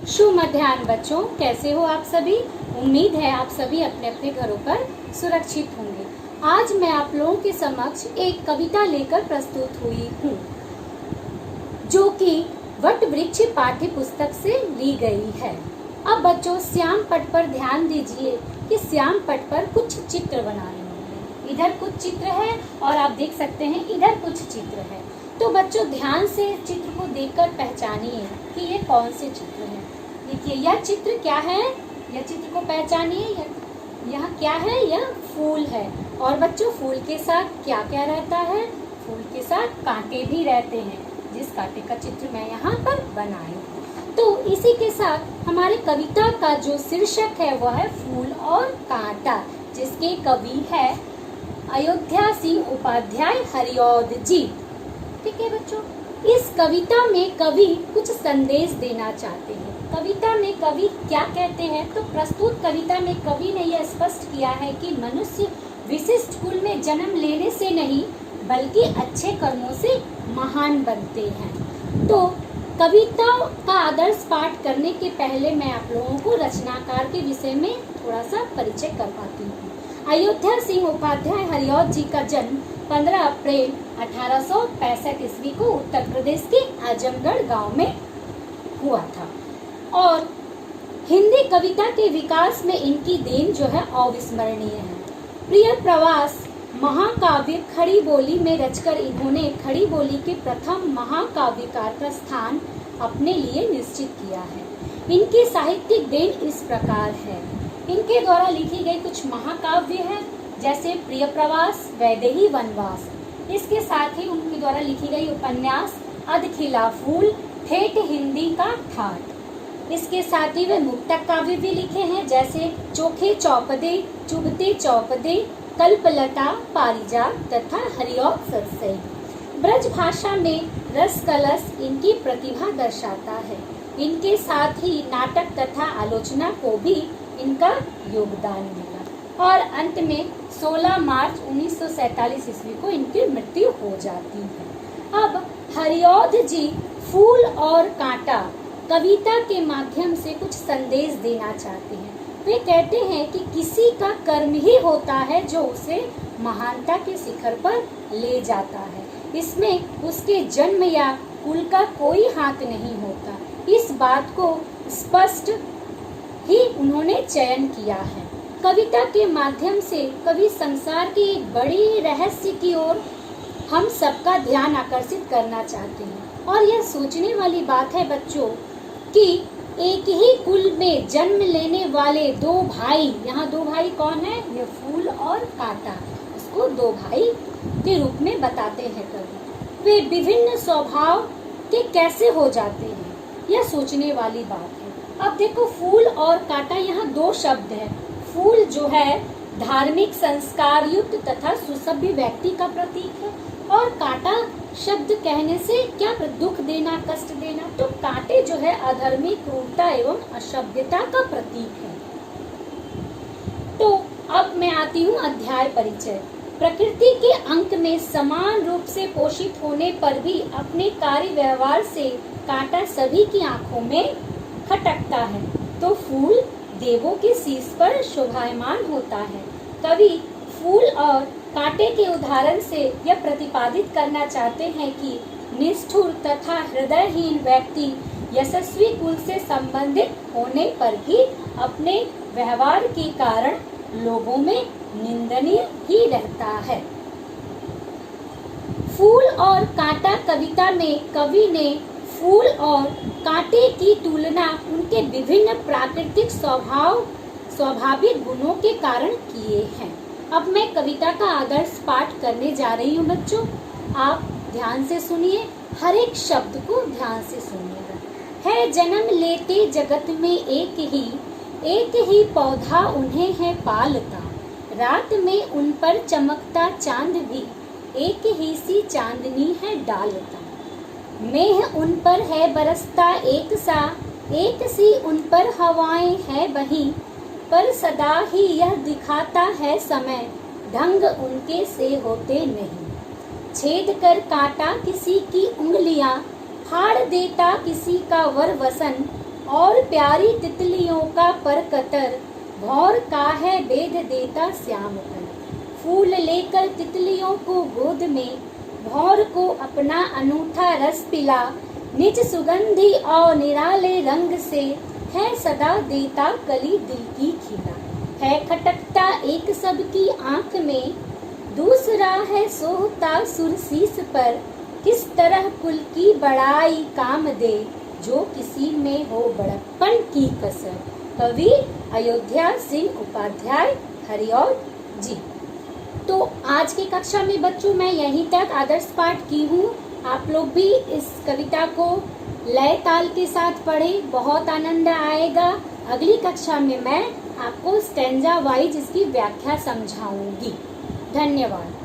शुभ मध्याह्न बच्चों, कैसे हो आप सभी। उम्मीद है आप सभी अपने अपने घरों पर सुरक्षित होंगे। आज मैं आप लोगों के समक्ष एक कविता लेकर प्रस्तुत हुई हूँ, जो कि वट वृक्ष पाठ्य पुस्तक से ली गई है। अब बच्चों, श्याम पट पर ध्यान दीजिए कि श्याम पट पर कुछ चित्र बनाए हैं। इधर कुछ चित्र है और आप देख सकते हैं इधर कुछ चित्र है। तो बच्चों, ध्यान से चित्र को देखकर पहचानिए कि ये कौन से चित्र हैं। देखिए, यह चित्र क्या है, यह चित्र को पहचानिए। यह क्या है, यह फूल है। और बच्चों, फूल के साथ क्या क्या रहता है, फूल के साथ कांटे भी रहते हैं, जिस कांटे का चित्र मैं यहाँ पर बनाई हूँ। तो इसी के साथ हमारे कविता का जो शीर्षक है वह है फूल और कांटा, जिसके कवि है अयोध्या सिंह उपाध्याय हरिऔध जी। ठीक है बच्चों, इस कविता में कवि कुछ संदेश देना चाहते हैं। कविता में कवि क्या कहते हैं, तो प्रस्तुत कविता में कवि ने यह स्पष्ट किया है कि मनुष्य विशिष्ट कुल में जन्म लेने से नहीं बल्कि अच्छे कर्मों से महान बनते हैं। तो कविता का आदर्श पाठ करने के पहले मैं आप लोगों को रचनाकार के विषय में थोड़ा सा परिचय करवाती हूँ। अयोध्या सिंह उपाध्याय हरिऔध जी का जन्म 15 अप्रैल 1865 ईस्वी को उत्तर प्रदेश के आजमगढ़ गांव में हुआ था। और हिंदी कविता के विकास में इनकी देन जो है अविस्मरणीय है। प्रिय प्रवास महाकाव्य खड़ी बोली में रचकर इन्होंने खड़ी बोली के प्रथम महाकाव्यकार का स्थान अपने लिए निश्चित किया है। इनकी साहित्यिक देन इस प्रकार है। इनके द्वारा लिखी गई कुछ महाकाव्य है, जैसे प्रिय प्रवास, वैदेही वनवास। इसके साथ ही उनके द्वारा लिखी गई उपन्यास अध खिला फूल, ठेठ हिंदी का ठाठ। इसके साथ ही वे मुक्तक काव्य भी लिखे हैं, जैसे चोखे चौपदे, चुभते चौपदे, कल्पलता, पारिजात तथा हरिऔध सरसई। ब्रज भाषा में रस कलश इनकी प्रतिभा दर्शाता है। इनके साथ ही नाटक तथा आलोचना को भी इनका योगदान मिला। और अंत में 16 मार्च 1947 ईस्वी को इनकी मृत्यु हो जाती है। अब हरिऔध जी फूल और कांटा कविता के माध्यम से कुछ संदेश देना चाहते हैं। वे कहते हैं कि किसी का कर्म ही होता है जो उसे महानता के शिखर पर ले जाता है। इसमें उसके जन्म या कुल का कोई हाथ नहीं होता। इस बात को स्पष्ट ही उन्होंने चयन किया है। कविता के माध्यम से कवि संसार की एक बड़ी रहस्य की ओर हम सबका ध्यान आकर्षित करना चाहते हैं। और यह सोचने वाली बात है बच्चों कि एक ही कुल में जन्म लेने वाले दो भाई, यहाँ दो भाई कौन है, ये फूल और कांटा, इसको दो भाई के रूप में बताते हैं कवि। वे विभिन्न स्वभाव के कैसे हो जाते हैं, यह सोचने वाली बात है। अब देखो, फूल और कांटा, यहाँ दो शब्द है। फूल जो है धार्मिक संस्कार युक्त तथा सुसभ्य व्यक्ति का प्रतीक है, और कांटा शब्द कहने से क्या, दुख देना, कष्ट देना। तो कांटे जो है अधर्मी, क्रूरता एवं असभ्यता का प्रतीक है। तो अब मैं आती हूँ अध्याय परिचय। प्रकृति के अंक में समान रूप से पोषित होने पर भी अपने कार्य व्यवहार से कांटा सभी की आंखों में खटकता है, तो फूल देवों के शीश पर शोभायमान होता है। कवि फूल और कांटे के उदाहरण से यह प्रतिपादित करना चाहते हैं कि निष्ठुर तथा हृदयहीन व्यक्ति यशस्वी कुल से संबंधित होने पर भी अपने व्यवहार के कारण लोगों में निंदनीय ही रहता है। फूल और कांटा कविता में कवि ने फूल और कांटे की तुलना उनके विभिन्न प्राकृतिक स्वाभाविक गुणों के कारण किए हैं। अब मैं कविता का आदर्श पाठ करने जा रही हूँ बच्चों, आप ध्यान से सुनिए, हर एक शब्द को ध्यान से सुनिएगा। है जन्म लेते जगत में एक ही पौधा उन्हें है पालता, रात में उन पर चमकता चांद भी एक ही सी चांदनी है डालता। मेह उन पर है बरसता एक सी उन पर हवाएं है बही, पर सदा ही यह दिखाता है समय, ढंग उनके से होते नहीं। छेद कर काटा किसी की उंगलियां, फाड़ देता किसी का वर वसन, और प्यारी तितलियों का पर कतर, भौर का है बेध देता श्याम पर। फूल लेकर तितलियों को गोद में, भौर को अपना अनूठा रस पिला। निज सुगंधी और निराले रंग से, है सदा देता कली दिल की खिला। है खटकता एक सबकी आंख में, दूसरा है सोहता सुर शीस पर। किस तरह कुल की बड़ाई काम दे, जो किसी में हो बड़प्पन की कसर। कवि अयोध्या सिंह उपाध्याय, हरिऔध जी। तो आज की कक्षा में बच्चों मैं यहीं तक आदर्श पाठ की हूँ। आप लोग भी इस कविता को लय ताल के साथ पढ़ें, बहुत आनंद आएगा। अगली कक्षा में मैं आपको स्टैंजा वाइज इसकी व्याख्या समझाऊंगी। धन्यवाद।